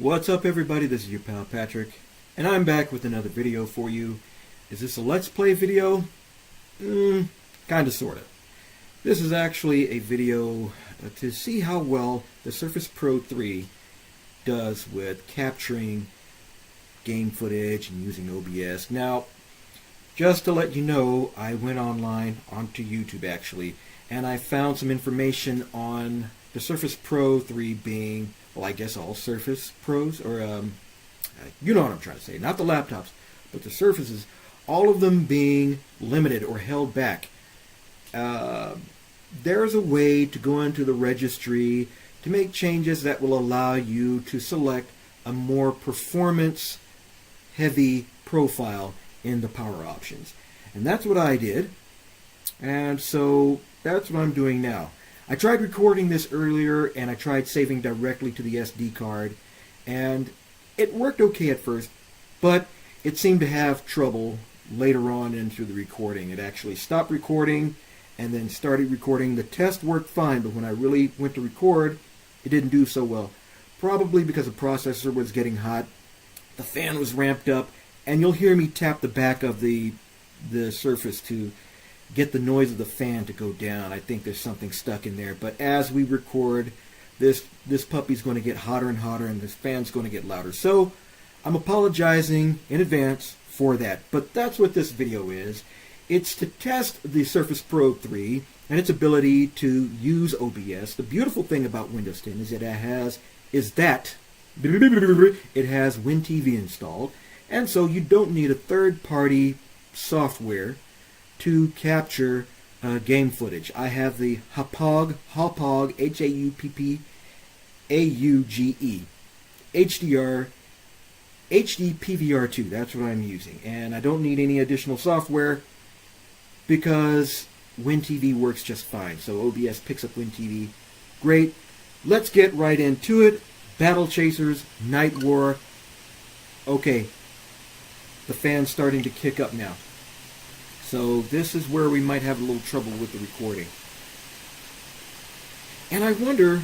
What's up everybody, this is your pal Patrick, and I'm back with another video for you. Is this a Let's Play video? Kinda sorta. This is actually a video to see how well the Surface Pro 3 does with capturing game footage and using OBS. Now, just to let you know, I went online, onto YouTube actually, and I found some information on the Surface Pro 3 being, well, I guess all Surface Pros, or you know what I'm trying to say, not the laptops, but the Surfaces, all of them being limited or held back. There's a way to go into the registry to make changes that will allow you to select a more performance heavy profile in the power options. And that's what I did. And so that's what I'm doing now. I tried recording this earlier and I tried saving directly to the SD card, and it worked okay at first, but it seemed to have trouble later on into the recording. It actually stopped recording and then started recording. The test worked fine, but when I really went to record, it didn't do so well. Probably because the processor was getting hot, the fan was ramped up, and you'll hear me tap the back of the Surface to get the noise of the fan to go down. I think there's something stuck in there. But as we record, this puppy's going to get hotter and hotter, and this fan's going to get louder. So I'm apologizing in advance for that. But that's what this video is. It's to test the Surface Pro 3 and its ability to use OBS. The beautiful thing about Windows 10 is that it has WinTV installed, and so you don't need a third-party software to capture game footage. I have the Hauppauge, H-A-U-P-P-A-U-G-E, HD PVR2, that's what I'm using. And I don't need any additional software because WinTV works just fine. So OBS picks up WinTV. Great. Let's get right into it. Battle Chasers, NightWar. Okay, the fan's starting to kick up now. So this is where we might have a little trouble with the recording. And I wonder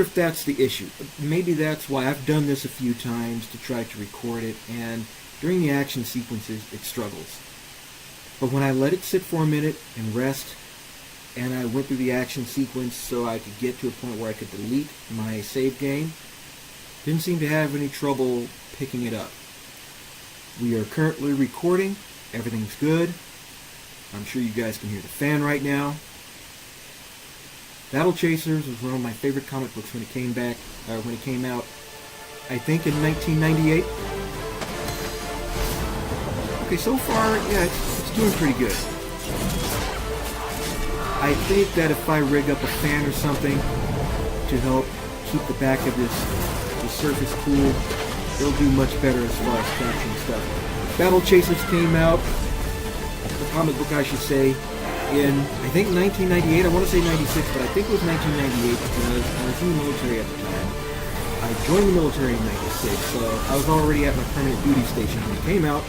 if that's the issue. Maybe that's why I've done this a few times to try to record it, and during the action sequences it struggles. But when I let it sit for a minute and rest, and I went through the action sequence so I could get to a point where I could delete my save game, didn't seem to have any trouble picking it up. We are currently recording. Everything's good. I'm sure you guys can hear the fan right now. Battle Chasers was one of my favorite comic books when it came out, I think in 1998. Okay, so far, yeah, it's doing pretty good. I think that if I rig up a fan or something to help keep the back of the Surface cool, it'll do much better as far as capturing stuff. Battle Chasers came out, the comic book I should say, in, I think 1998, I want to say 96, but I think it was 1998 because I was in the military at the time. I joined the military in 96, so I was already at my permanent duty station when it came out.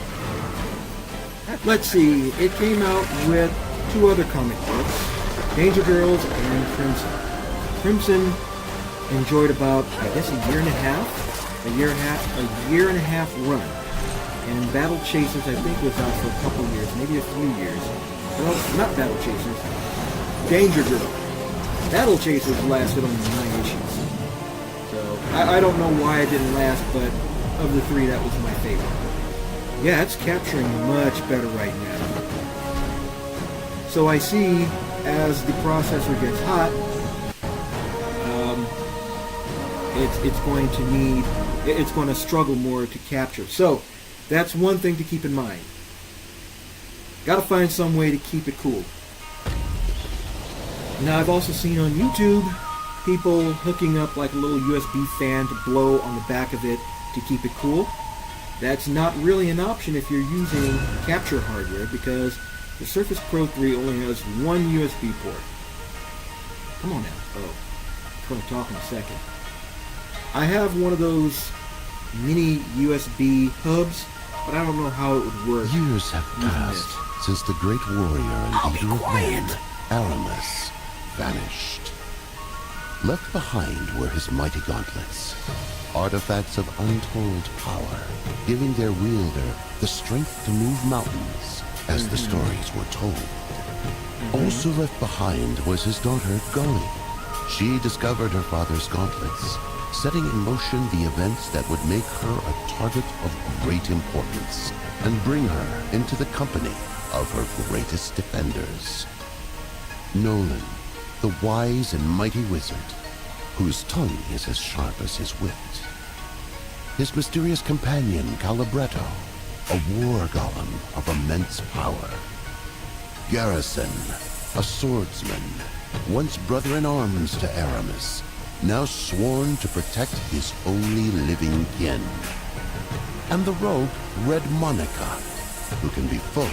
Let's see, it came out with two other comic books, Danger Girls and Crimson. Crimson enjoyed about, I guess, a year and a half run. And Battle Chasers, I think, was out for a couple years, maybe a few years. Well, not Battle Chasers, Danger Girl. Battle Chasers lasted only 9 issues. So, I don't know why it didn't last, but of the three, that was my favorite. Yeah, it's capturing much better right now. So I see, as the processor gets hot, it's going to struggle more to capture. So that's one thing to keep in mind. Got to find some way to keep it cool. Now I've also seen on YouTube people hooking up like a little USB fan to blow on the back of it to keep it cool. That's not really an option if you're using capture hardware, because the Surface Pro 3 only has one USB port. Come on now. Oh, I'm going to talk in a second. I have one of those mini USB hubs, but I don't know how it would work. Years have passed since the great warrior and leader of men, Aramis, vanished. Left behind were his mighty gauntlets, artifacts of untold power, giving their wielder the strength to move mountains, as the stories were told. Also left behind was his daughter, Gully. She discovered her father's gauntlets, setting in motion the events that would make her a target of great importance and bring her into the company of her greatest defenders. Nolan, the wise and mighty wizard, whose tongue is as sharp as his wit. His mysterious companion, Calibretto, a war golem of immense power. Garrison, a swordsman, once brother in arms to Aramis, now sworn to protect his only living kin. And the rogue, Red Monica, who can be foe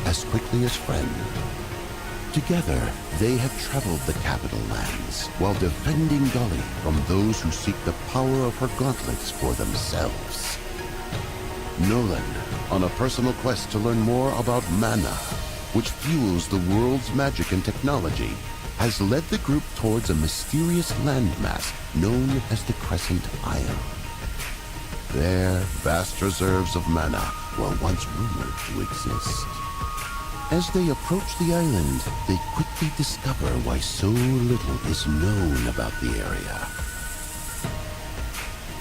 as quickly as friend. Together, they have traveled the capital lands while defending Gully from those who seek the power of her gauntlets for themselves. Nolan, on a personal quest to learn more about mana, which fuels the world's magic and technology, has led the group towards a mysterious landmass known as the Crescent Isle. There, vast reserves of mana were once rumored to exist. As they approach the island, they quickly discover why so little is known about the area.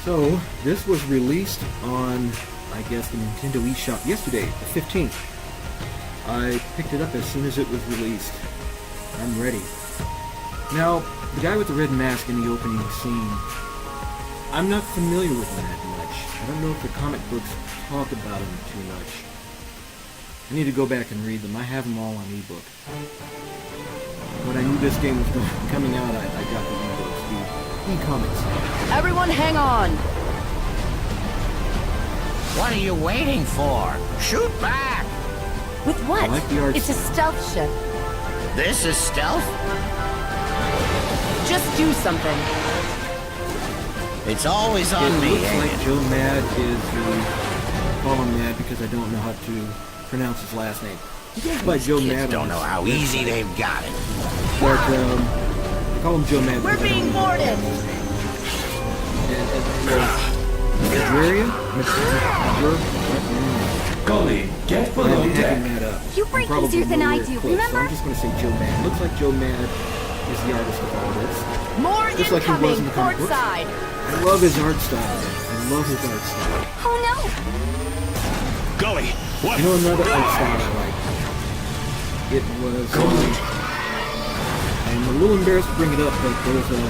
So, this was released on, I guess, the Nintendo eShop yesterday, the 15th. I picked it up as soon as it was released. I'm ready. Now, the guy with the red mask in the opening scene, I'm not familiar with him that much. I don't know if the comic books talk about him too much. I need to go back and read them. I have them all on ebook. When I knew this game was coming out, I got the ebooks, the e-comics. Everyone hang on! What are you waiting for? Shoot back! With what? I like the art It's a style. stealth ship. This is stealth? Just do something. It's always on It me, looks ain't like it? Joe Mad is the... call him Mad because I don't know how to pronounce his last name. He goes by Joe Kids Mad. don't know how easy they've got it. But, they call him Joe Mad. We're because I being don't know boarded! Golly, get below deck. You break Probably easier than I nowhere do, close, so I'm remember? just going to say Joe Mad. Looks like Joe Mad is the artist of all this. More Just like he was incoming, in the comic port books. side! I love his art style. I love his art style. Oh no! Golly, what? You know another art style I like? It was... I'm a little embarrassed to bring it up, but there was a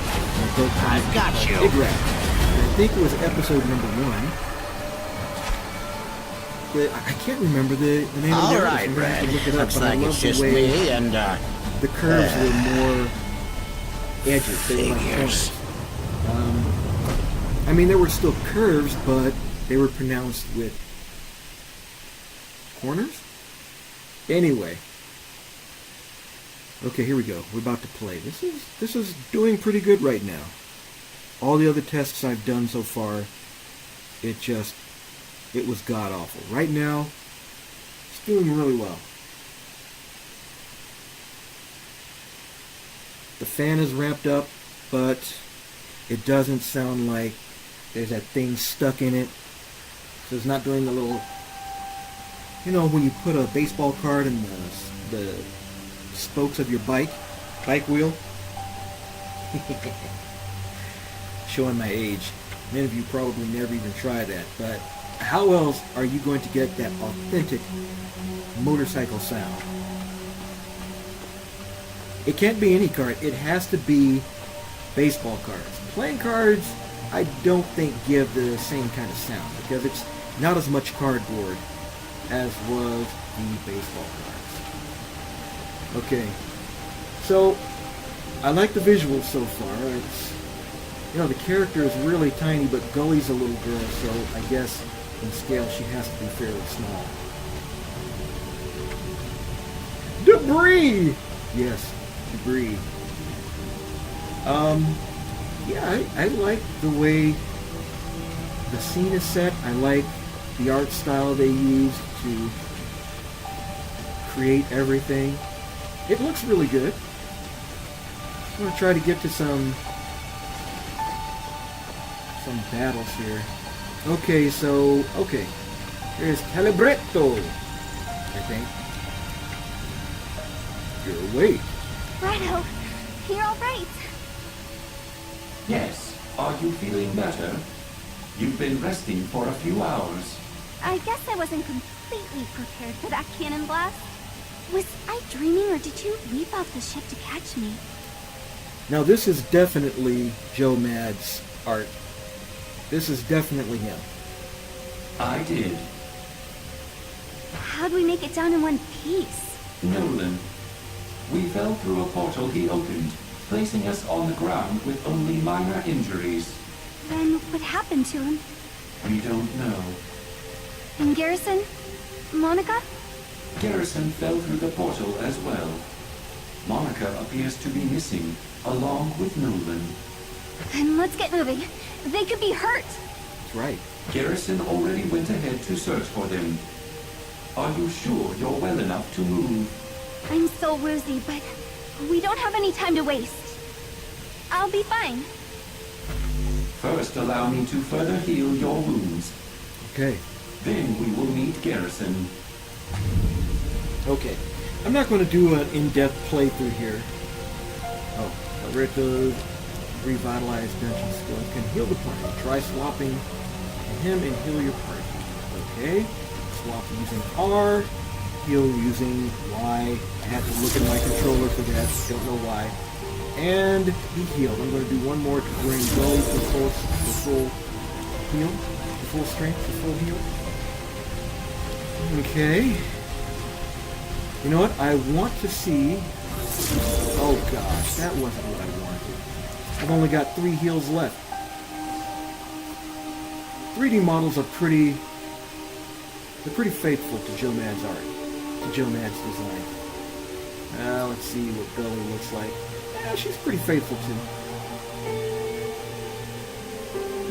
adult comic I've got you. Big Rat. And I think it was episode number 1. I can't remember the name of All the right, artist. I'm gonna have Brad. to look it up, Looks but I like love it's the just way me and, the curves were more edges. They were like figures. corners. I mean, there were still curves, but they were pronounced with corners? Anyway. Okay, here we go. We're about to play. This is doing pretty good right now. All the other tests I've done so far, it was god-awful. Right now, it's doing really well. The fan is ramped up, but it doesn't sound like there's that thing stuck in it. So it's not doing the little, you know, when you put a baseball card in the spokes of your bike wheel. Showing my age. Many of you probably never even tried that, but how else are you going to get that authentic motorcycle sound? It can't be any card. It has to be baseball cards. Playing cards, I don't think give the same kind of sound because it's not as much cardboard as was the baseball cards. Okay, so I like the visuals so far. It's, you know, the character is really tiny, but Gully's a little girl, so I guess in scale she has to be fairly small. Debris! Yes, debris. Yeah, I like the way the scene is set. I like the art style they use to create everything. It looks really good. I'm going to try to get to some some battles here. Okay, so, okay. Here's Calibretto, I think. You're awake. Righto, you're all right. Yes. Are you feeling better? You've been resting for a few hours. I guess I wasn't completely prepared for that cannon blast. Was I dreaming, or did you leap off the ship to catch me? Now this is definitely Joe Mad's art. This is definitely him. I did. How'd we make it down in one piece? Nolan. We fell through a portal he opened, placing us on the ground with only minor injuries. Then what happened to him? We don't know. And Garrison? Monica? Garrison fell through the portal as well. Monica appears to be missing, along with Nolan. Then let's get moving. They could be hurt. That's right. Garrison already went ahead to search for them. Are you sure you're well enough to move? I'm so woozy, but we don't have any time to waste. I'll be fine. First, allow me to further heal your wounds. Okay. Then we will meet Garrison. Okay. I'm not going to do an in-depth playthrough here. Oh, Reto revitalized dungeon skills can heal the party. Try swapping him and heal your party. Okay. Swap using R. Heal using Y. I had to look at my controller for that. Don't know why. And he healed. I'm going to do one more to bring Gully to full heal. To full strength, to full heal. Okay. You know what? I want to see... Oh gosh, that wasn't what I wanted. I've only got 3 heals left. 3D models are pretty... They're pretty faithful to Joe Mad's art. To Joe Mad's design. Let's see what Gully looks like. Yeah, she's pretty faithful too.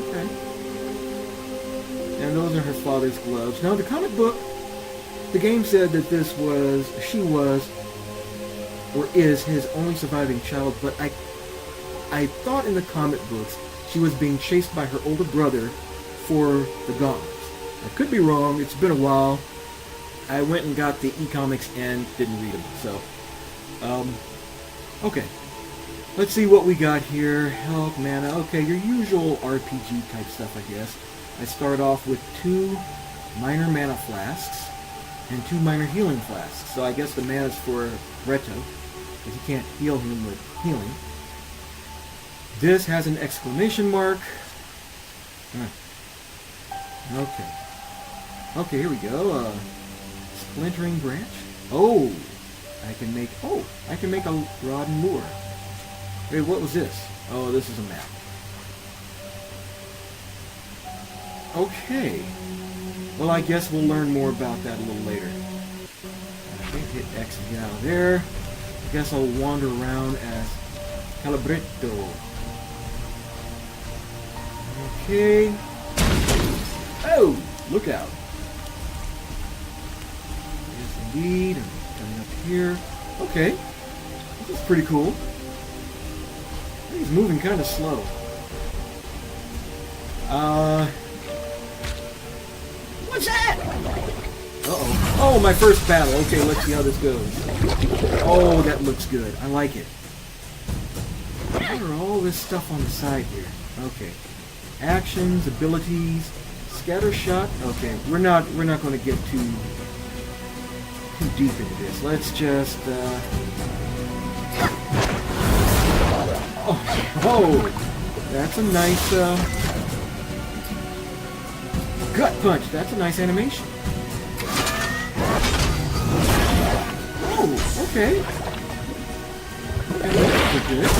Okay. And those are her father's gloves. Now the comic book... The game said that she was, or is, his only surviving child, but I thought in the comic books she was being chased by her older brother for the gauntlets. I could be wrong, it's been a while. I went and got the e-comics and didn't read them, so. Okay. Let's see what we got here. Health, mana, okay, your usual RPG type stuff, I guess. I start off with 2 minor mana flasks. And 2 minor healing flasks. So I guess the mana's for Reto, because you can't heal him with healing. This has an exclamation mark. Okay. Okay, here we go. Splintering branch. Oh, I can make a rod and lure. Wait, what was this? Oh, this is a map. Okay. Well, I guess we'll learn more about that a little later. I can't hit X to get out of there. I guess I'll wander around as Calibretto. Okay. Oh! Look out. Yes, indeed. I'm coming up here. Okay. This is pretty cool. He's moving kind of slow. What's that? Uh-oh. Oh, my first battle. Okay, let's see how this goes. Oh, that looks good. I like it. What are all this stuff on the side here? Okay. Actions, abilities, scatter shot. Okay, we're not going to get too deep into this. Let's just Oh, that's a nice gut punch. That's a nice animation. Oh, okay. That's good.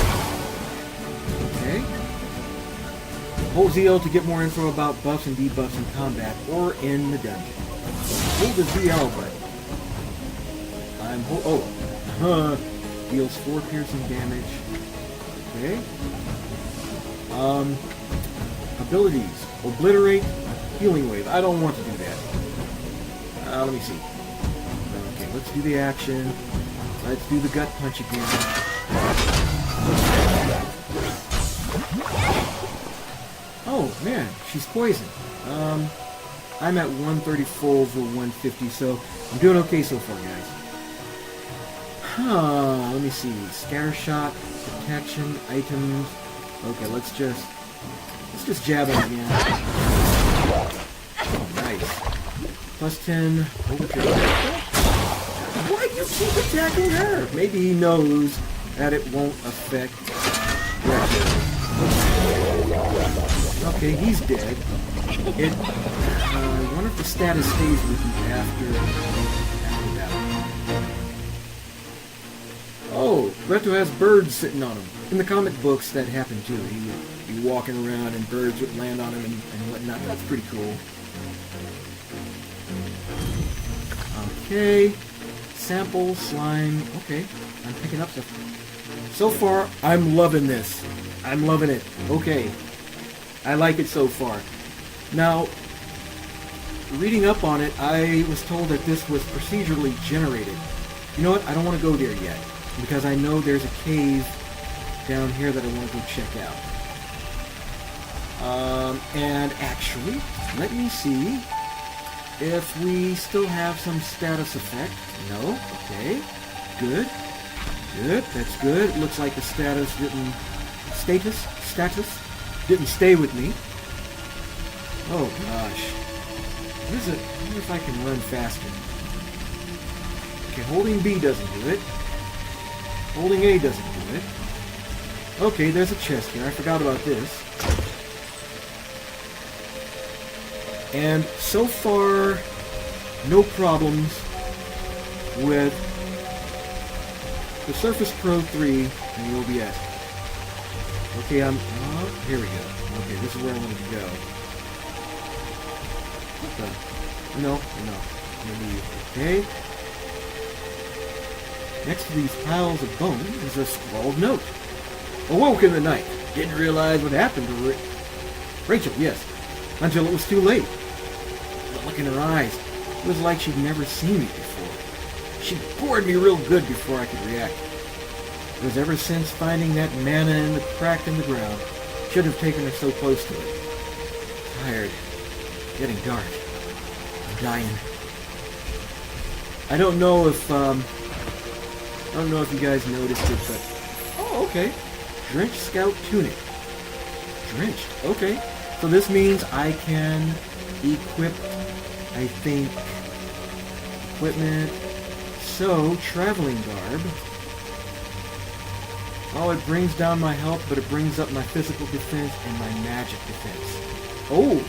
Okay. Hold ZL to get more info about buffs and debuffs in combat or in the dungeon. Hold the ZL button. Deals 4 piercing damage. Okay. Abilities. Obliterate. Healing wave. I don't want to do that. Let me see. Okay, let's do the action. Let's do the gut punch again. 1, Oh, man, she's poisoned. I'm at 134 over 150, so I'm doing okay so far, guys. Let me see. Scatter shot, protection, items. Okay, let's just jab it again. Oh, nice. Plus 10. Why do you keep attacking her? Maybe he knows that it won't affect Retro. Okay, he's dead. I wonder if the status stays with you after battle. Oh, Retro has birds sitting on him. In the comic books, that happened too. He would be walking around and birds would land on him and whatnot. That's pretty cool. Okay. Sample, slime. Okay. I'm picking up stuff. So far, I'm loving this. I'm loving it. Okay. I like it so far. Now, reading up on it, I was told that this was procedurally generated. You know what? I don't want to go there yet, because I know there's a cave down here that I want to go check out. And actually, let me see if we still have some status effect. No? Okay. Good. Good. That's good. It looks like the status didn't stay with me. Oh gosh. What is it? I wonder if I can run faster. Okay, holding B doesn't do it. Holding A doesn't do it. Okay, there's a chest here. I forgot about this. And so far, no problems with the Surface Pro 3 and the OBS. Okay, here we go. Okay, this is where I wanted to go. What the? No. Maybe, okay. Next to these piles of bone is a scrawled note. Awoke in the night. Didn't realize what happened to Rachel, yes. Until it was too late. The look in her eyes. It was like she'd never seen me before. She bored me real good before I could react. It was ever since finding that manna in the crack in the ground. Shouldn't have taken her so close to it. Tired. Getting dark. I'm dying. I don't know if you guys noticed it, but oh, okay. Drenched Scout Tunic. Drenched. Okay. So this means I can equip, I think, equipment. So, traveling garb. Oh, it brings down my health, but it brings up my physical defense and my magic defense. Oh!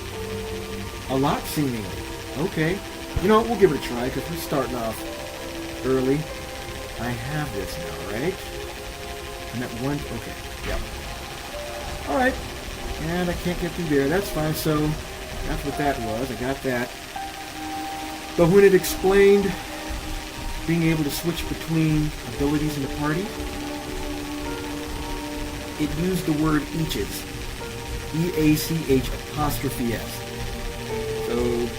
A lot, seemingly. Okay. You know what? We'll give it a try, because we're starting off early. I have this now, right? I'm at one... Okay. Yep. Alright. And I can't get through there. That's fine. So, that's what that was. I got that. But when it explained being able to switch between abilities in the party, it used the word eaches. E-A-C-H''S. So,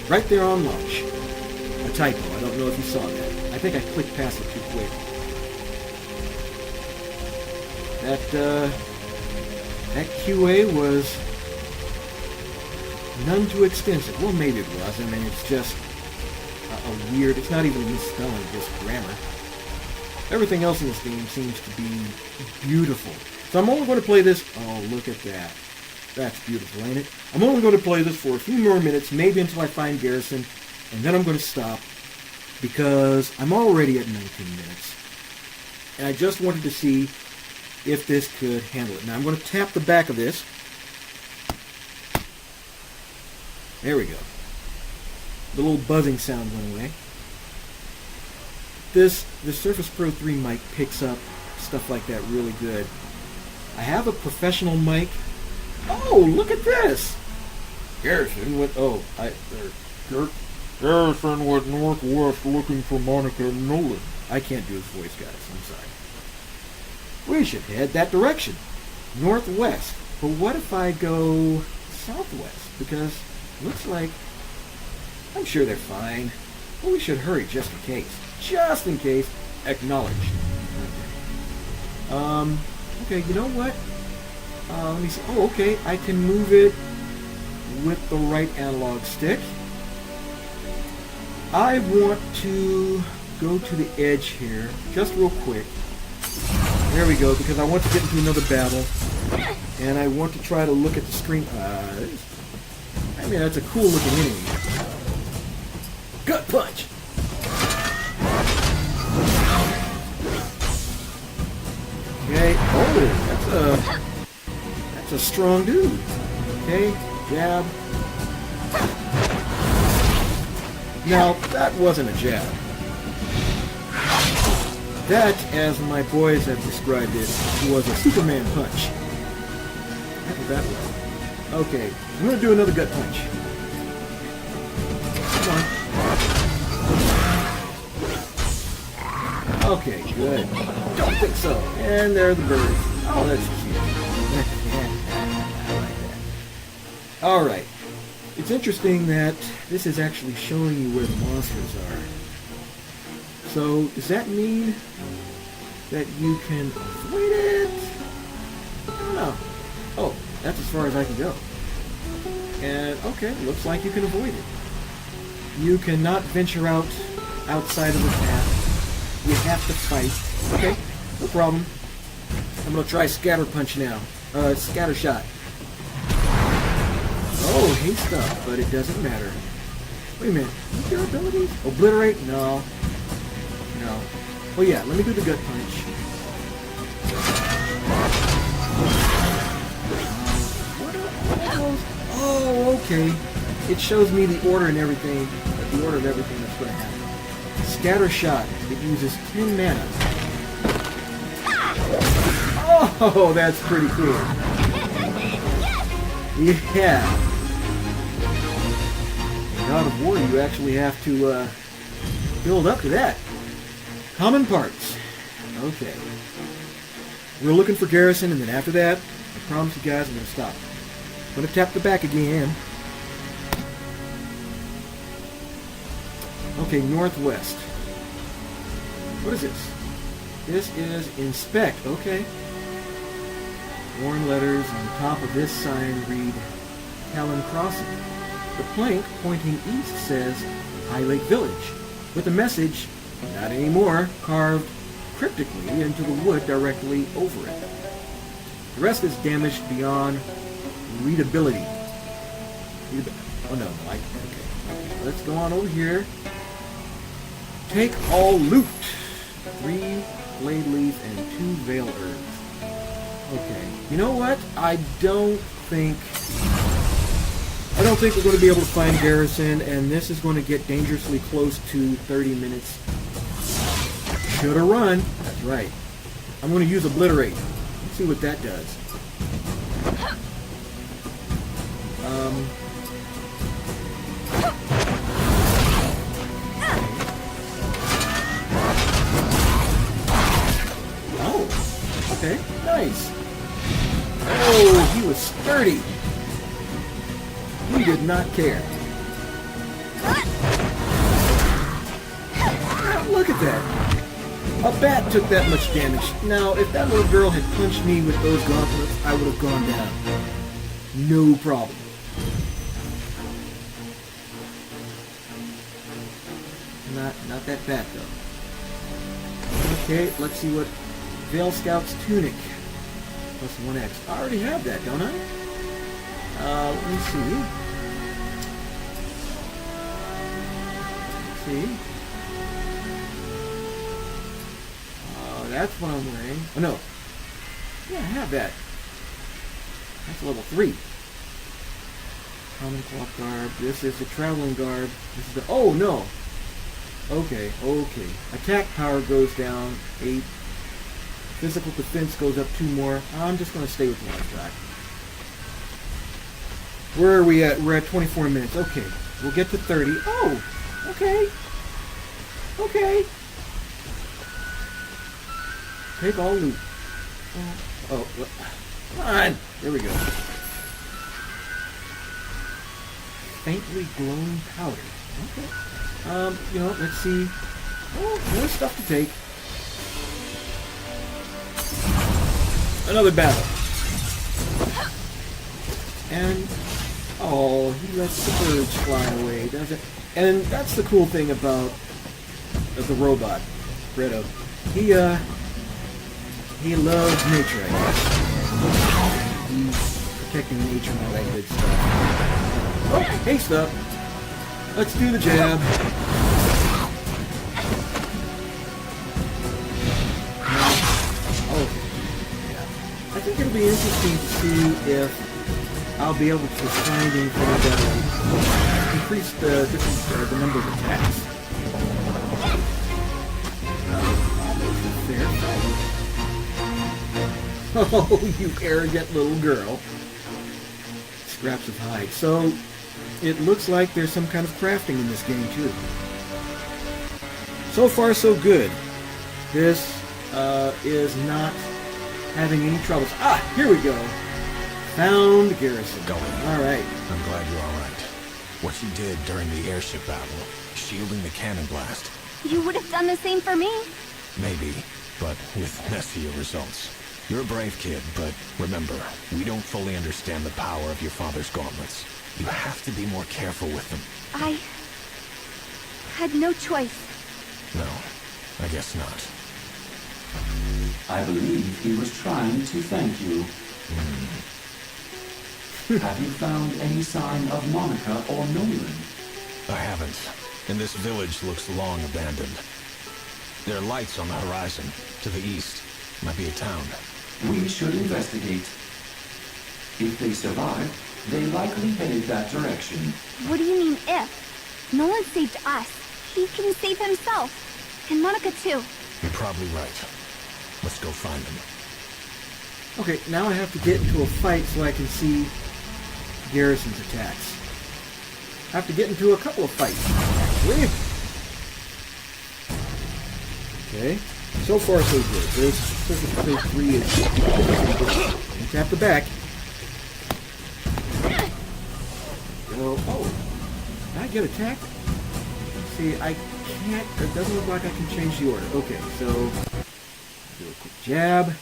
right there on launch. A typo. I don't know if you saw that. I think I clicked past it too quick. That QA was none too extensive. Well, maybe it was. I mean, it's just a weird... It's not even misspelling, just grammar. Everything else in this game seems to be beautiful. So I'm only going to play this... Oh, look at that. That's beautiful, ain't it? I'm only going to play this for a few more minutes, maybe until I find Garrison, and then I'm going to stop, because I'm already at 19 minutes. And I just wanted to see if this could handle it. Now I'm going to tap the back of this. There we go. The little buzzing sound went away. The Surface Pro 3 mic picks up stuff like that really good. I have a professional mic. Oh, look at this! Garrison went... Oh, Garrison went northwest looking for Monica Nolan. I can't do his voice, guys. I'm sorry. We should head that direction. Northwest. But what if I go southwest? Because it looks like... I'm sure they're fine. But we should hurry just in case. Just in case. Acknowledged. Okay, you know what? Let me see. Oh, okay. I can move it with the right analog stick. I want to go to the edge here, just real quick. There we go, because I want to get into another battle. And I want to try to look at the screen. I mean, that's a cool looking enemy. Gut punch! Okay. Oh, that's a strong dude. Okay, jab. Now, that wasn't a jab. That, as my boys have described it, was a Superman punch. That's what that was. Okay, I'm going to do another gut punch. Come on. Okay, good. Don't think so. And there are the birds. Oh, that's cute. I like that. Alright. It's interesting that this is actually showing you where the monsters are. So, does that mean that you can avoid it? I don't know. Oh, that's as far as I can go. And, okay, looks like you can avoid it. You cannot venture outside of the path. You have to fight. Okay, no problem. I'm going to try Scatter Punch now. Scatter Shot. Oh, haste up, but it doesn't matter. Wait a minute. What's your abilities? Obliterate? No. No. Well, yeah, let me do the gut punch. What are all those? Oh, okay. It shows me the order and everything, the order of everything that's going to happen. Scatter Shot. It uses 10 mana. Oh, that's pretty cool. Yeah. God of War, you actually have to build up to that. Common parts. Okay. We're looking for Garrison, and then after that, I promise you guys I'm going to stop. I'm going to tap the back again. Okay, northwest. What is this? This is Inspect. Okay. Worn letters on top of this sign read Talon Crossing. The plank pointing east says High Lake Village, with the message, not anymore, carved cryptically into the wood directly over it. The rest is damaged beyond readability. Oh no, okay. Let's go on over here. Take all loot. 3 Blade Leaf and 2 Veil Herbs. Okay. You know what? I don't think we're going to be able to find Garrison, and this is going to get dangerously close to 30 minutes. Shoulda run. That's right. I'm going to use Obliterate. Let's see what that does. Oh, okay, nice. Oh, he was sturdy. He did not care. Look at that. A bat took that much damage. Now, if that little girl had punched me with those gauntlets, I would have gone down. No problem. Not that bad, though. Okay, let's see what Veil Scout's Tunic. Plus 1x. I already have that, don't I? Let me see. That's what I'm wearing. Oh, no. Yeah, I have that. That's level 3. Common cloth garb. This is the traveling garb. This is the... Oh, no. Okay. Attack power goes down 8. Physical defense goes up 2 more. I'm just going to stay with 1 track. Where are we at? We're at 24 minutes. Okay. We'll get to 30. Oh! Okay. Take all loot. Oh, come on! There we go. Faintly glowing powder. Okay. Let's see. Oh, more stuff to take. Another battle. And, oh, he lets the birds fly away, doesn't? And that's the cool thing about the robot, Bretto. He loves nature, I guess. He's protecting nature and all that good stuff. Oh, haste up. Let's do the jab. Oh, yeah. I think it'll be interesting to see if I'll be able to find anything that will increase the number of attacks. There. Oh, you arrogant little girl. Scraps of hide. So, it looks like there's some kind of crafting in this game, too. So far, so good. This is not having any troubles. Ah, here we go. Found Garrison. All right. I'm glad you're all right. What you did during the airship battle, shielding the cannon blast, You would have done the same for me. maybe, but with messier results. You're a brave kid, but remember, we don't fully understand the power of your father's gauntlets. You have to be more careful with them. I had no choice. No, I guess not. I believe he was trying to thank you. Have you found any sign of Monica or Nolan? I haven't. And this village looks long abandoned. There are lights on the horizon. To the east. Might be a town. We should investigate. If they survived, they likely headed that direction. What do you mean if? Nolan saved us. He can save himself. And Monica too. You're probably right. Let's go find them. Okay, now I have to get into a fight so I can see Garrison's attacks. I have to get into a couple of fights, actually. Okay, so far so good. There's phase 3 is you tap the back. Oh, did I get attacked? See, I can't, it doesn't look like I can change the order. Okay, so do a quick jab.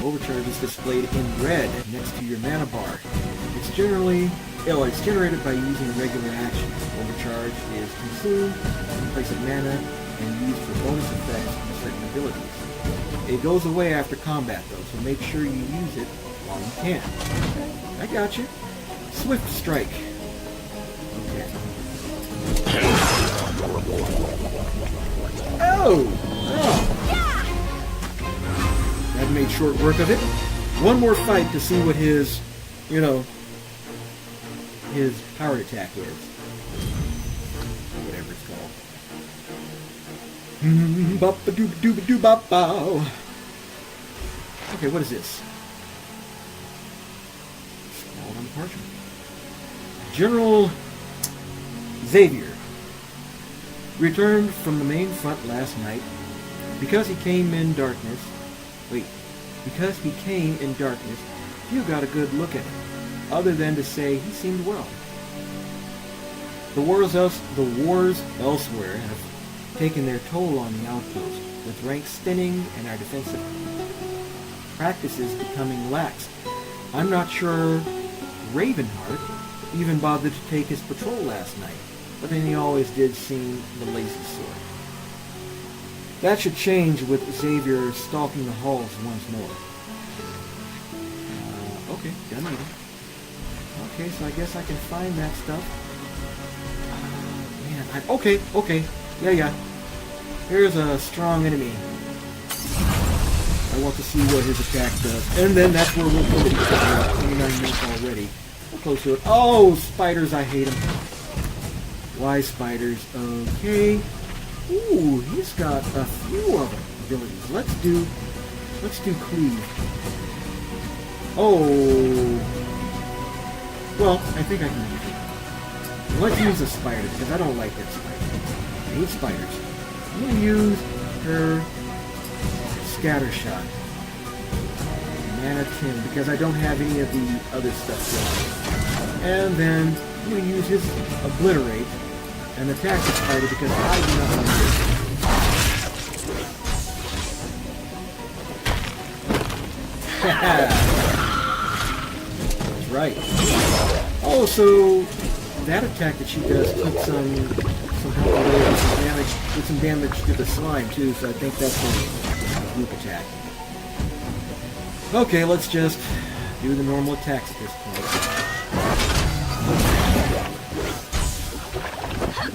Overcharge is displayed in red next to your mana bar. It's generated by using regular actions. Overcharge is consumed in place of mana and used for bonus effects and certain abilities. It goes away after combat though, so make sure you use it while you can. I got you. Swift Strike. Okay. Oh! That made short work of it. One more fight to see what his, his power attack is. Whatever it's called. Bop-a-dooba-dooba-dooba-doo-bow. Okay, what is this? Scrawled on parchment. General Xavier returned from the main front last night because he came in darkness. Because he came in darkness, few got a good look at him, other than to say he seemed well. The wars elsewhere have taken their toll on the outpost, with ranks thinning and our defensive practices becoming lax. I'm not sure Ravenheart even bothered to take his patrol last night, but then he always did seem the lazy sort. That should change with Xavier stalking the halls once more. Okay, done meeting. Okay, so I guess I can find that stuff. Okay. Yeah. Here's a strong enemy. I want to see what his attack does. And then that's where we'll put it. 29 minutes already. We're close to it. Oh, spiders, I hate them. Why spiders? Okay. Ooh, he's got a few of them abilities. Let's do cleave. Oh, well, I think I can use it. Let's use a spider because I don't like that spider. I hate spiders. I'm gonna use her scatter shot. Mana 10 because I don't have any of the other stuff going. And then I'm gonna use his obliterate. And attack the spider because I do not want That's right. Oh, so that attack that she does took some health away and some damage, did some damage to the slime too, so I think that's a group attack. Okay, let's just do the normal attacks at this point.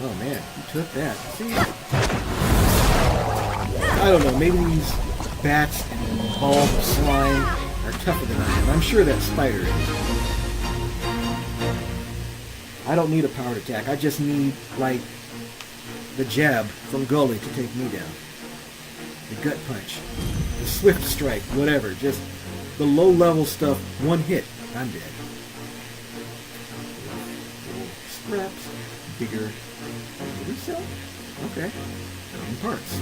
Oh man, who took that? See? I don't know, maybe these bats and ball slime are tougher than I am. I'm sure that spider is. I don't need a powered attack. I just need, like, the jab from Gully to take me down. The gut punch. The swift strike. Whatever. Just the low-level stuff. One hit. I'm dead. Scraps. Bigger cell? Okay. And parts.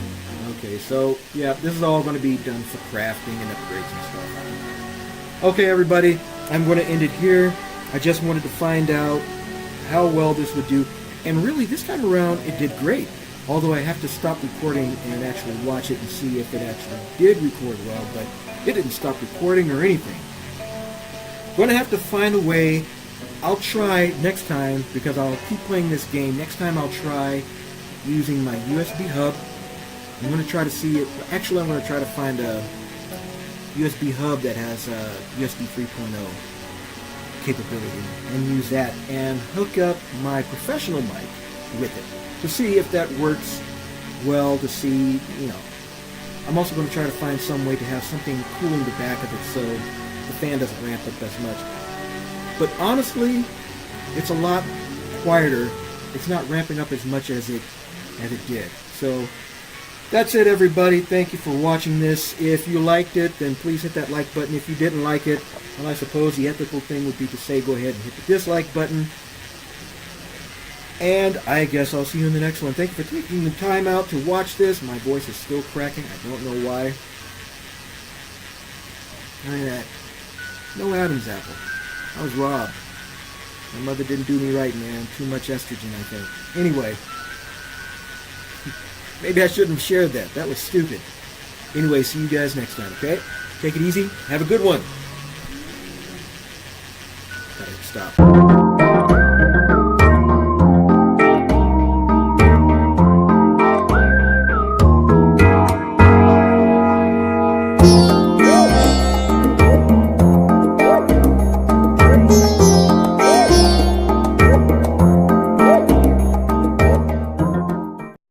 Okay, so, yeah, this is all going to be done for crafting and upgrades and stuff. Okay, everybody. I'm going to end it here. I just wanted to find out how well this would do, and really this time around it did great, although I have to stop recording and actually watch it and see if it actually did record well, but it didn't stop recording or anything. Going to have to find a way. I'll try next time, because I'll keep playing this game. Next time I'll try using my USB hub. I'm going to try to see it. Actually, I'm going to try to find a USB hub that has USB 3.0 capability and use that and hook up my professional mic with it to see if that works well, to see, you know. I'm also going to try to find some way to have something cooling the back of it so the fan doesn't ramp up as much. But honestly, it's a lot quieter. It's not ramping up as much as it did. So that's it, everybody. Thank you for watching this. If you liked it, then please hit that like button. If you didn't like it, well, I suppose the ethical thing would be to say go ahead and hit the dislike button. And I guess I'll see you in the next one. Thank you for taking the time out to watch this. My voice is still cracking. I don't know why. Look at that. No Adam's apple. I was robbed. My mother didn't do me right, man. Too much estrogen, I think. Anyway. Maybe I shouldn't have shared that. That was stupid. Anyway, see you guys next time, okay? Take it easy. Have a good one. Gotta stop.